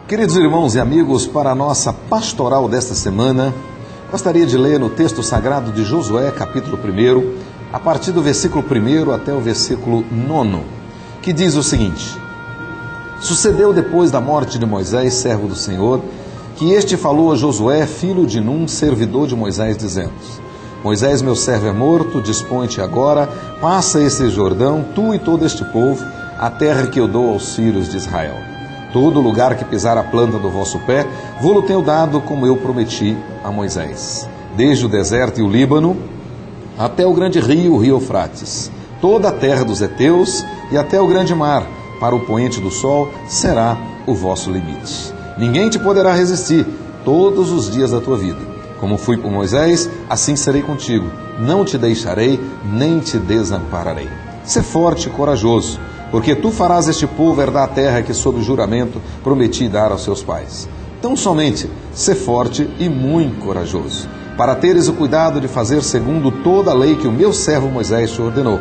Queridos irmãos e amigos, para a nossa pastoral desta semana, gostaria de ler no texto sagrado de Josué, capítulo 1, a partir do versículo 1 até o versículo 9, que diz o seguinte: Sucedeu depois da morte de Moisés, servo do Senhor, que este falou a Josué, filho de Num, servidor de Moisés, dizendo: Moisés, meu servo, é morto, dispõe-te agora, passa esse Jordão, tu e todo este povo, a terra que eu dou aos filhos de Israel. Todo lugar que pisar a planta do vosso pé, vou-lo tenho dado, como eu prometi a Moisés. Desde o deserto e o Líbano, até o grande rio, o rio Eufrates, toda a terra dos heteus e até o grande mar, para o poente do sol, será o vosso limite. Ninguém te poderá resistir todos os dias da tua vida. Como fui por Moisés, assim serei contigo. Não te deixarei, nem te desampararei. Sê forte e corajoso, porque tu farás este povo herdar a terra que, sob juramento, prometi dar aos seus pais. Tão somente, sê forte e muito corajoso, para teres o cuidado de fazer segundo toda a lei que o meu servo Moisés te ordenou.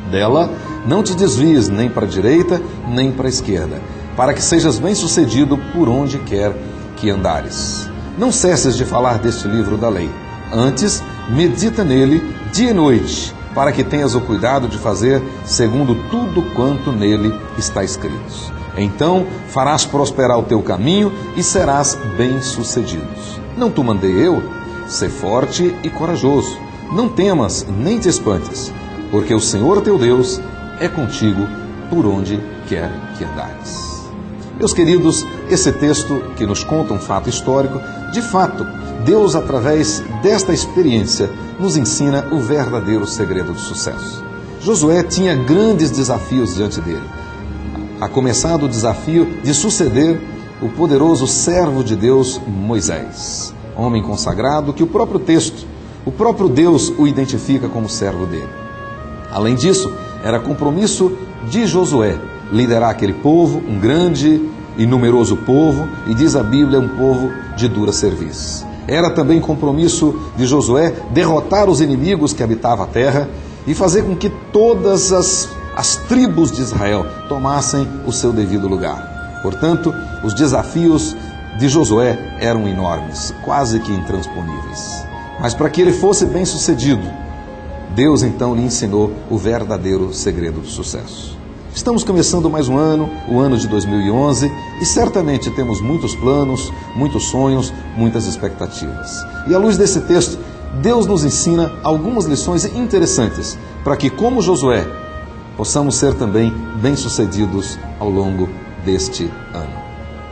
Dela não te desvies nem para a direita, nem para a esquerda, para que sejas bem-sucedido por onde quer que andares. Não cesses de falar deste livro da lei. Antes, medita nele dia e noite, para que tenhas o cuidado de fazer segundo tudo quanto nele está escrito. Então farás prosperar o teu caminho e serás bem-sucedido. Não te mandei eu? Sê forte e corajoso. Não temas nem te espantes, porque o Senhor teu Deus é contigo por onde quer que andares. Meus queridos, esse texto que nos conta um fato histórico, de fato, Deus, através desta experiência, nos ensina o verdadeiro segredo do sucesso. Josué tinha grandes desafios diante dele. A começar do desafio de suceder o poderoso servo de Deus, Moisés, homem consagrado que o próprio texto, o próprio Deus o identifica como servo dele. Além disso, era compromisso de Josué liderar aquele povo, um grande e numeroso povo, e diz a Bíblia, um povo de dura serviço. Era também compromisso de Josué derrotar os inimigos que habitavam a terra e fazer com que todas as tribos de Israel tomassem o seu devido lugar. Portanto, os desafios de Josué eram enormes, quase que intransponíveis. Mas para que ele fosse bem-sucedido, Deus então lhe ensinou o verdadeiro segredo do sucesso. Estamos começando mais um ano, o ano de 2011, e certamente temos muitos planos, muitos sonhos, muitas expectativas. E à luz desse texto, Deus nos ensina algumas lições interessantes para que, como Josué, possamos ser também bem-sucedidos ao longo deste ano.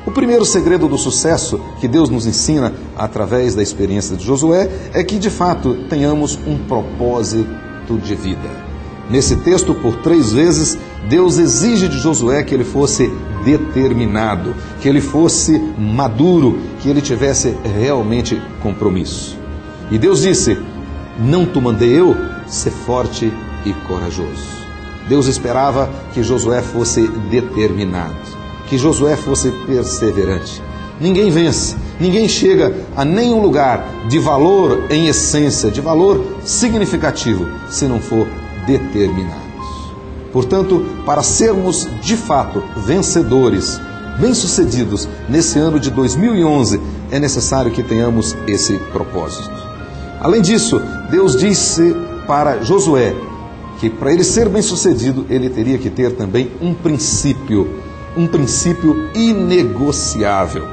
O primeiro segredo do sucesso que Deus nos ensina através da experiência de Josué é que, de fato, tenhamos um propósito de vida. Nesse texto, por 3 vezes, Deus exige de Josué que ele fosse determinado, que ele fosse maduro, que ele tivesse realmente compromisso. E Deus disse: não te mandei eu? Ser forte e corajoso. Deus esperava que Josué fosse determinado, que Josué fosse perseverante. Ninguém vence, ninguém chega a nenhum lugar de valor em essência, de valor significativo, se não for determinados. Portanto, para sermos de fato vencedores, bem-sucedidos nesse ano de 2011, é necessário que tenhamos esse propósito. Além disso, Deus disse para Josué que para ele ser bem-sucedido, ele teria que ter também um princípio inegociável.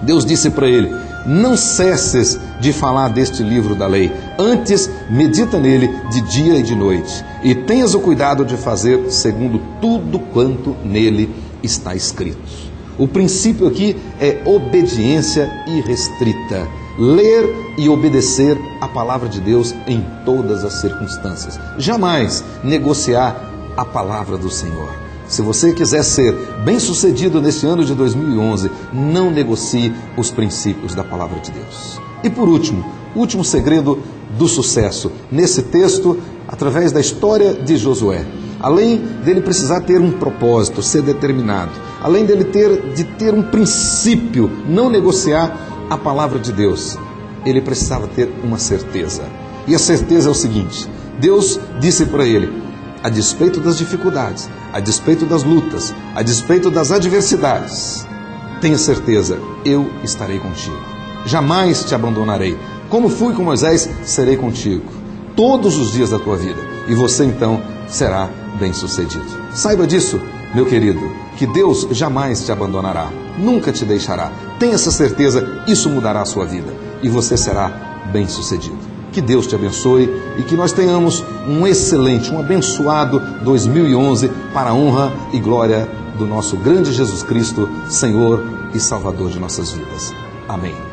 Deus disse para ele: não cesses de falar deste livro da lei, antes medita nele de dia e de noite, e tenhas o cuidado de fazer segundo tudo quanto nele está escrito. O princípio aqui é obediência irrestrita, ler e obedecer a palavra de Deus em todas as circunstâncias, jamais negociar a palavra do Senhor. Se você quiser ser bem-sucedido nesse ano de 2011, não negocie os princípios da palavra de Deus. E por último, o último segredo do sucesso, nesse texto, através da história de Josué. Além dele precisar ter um propósito, ser determinado, além dele ter um princípio, não negociar a palavra de Deus, ele precisava ter uma certeza. E a certeza é o seguinte: Deus disse para ele: a despeito das dificuldades, a despeito das lutas, a despeito das adversidades, tenha certeza, eu estarei contigo. Jamais te abandonarei. Como fui com Moisés, serei contigo todos os dias da tua vida. E você então será bem-sucedido. Saiba disso, meu querido, que Deus jamais te abandonará, nunca te deixará. Tenha essa certeza, isso mudará a sua vida e você será bem-sucedido. Que Deus te abençoe e que nós tenhamos um excelente, um abençoado 2011 para a honra e glória do nosso grande Jesus Cristo, Senhor e Salvador de nossas vidas. Amém.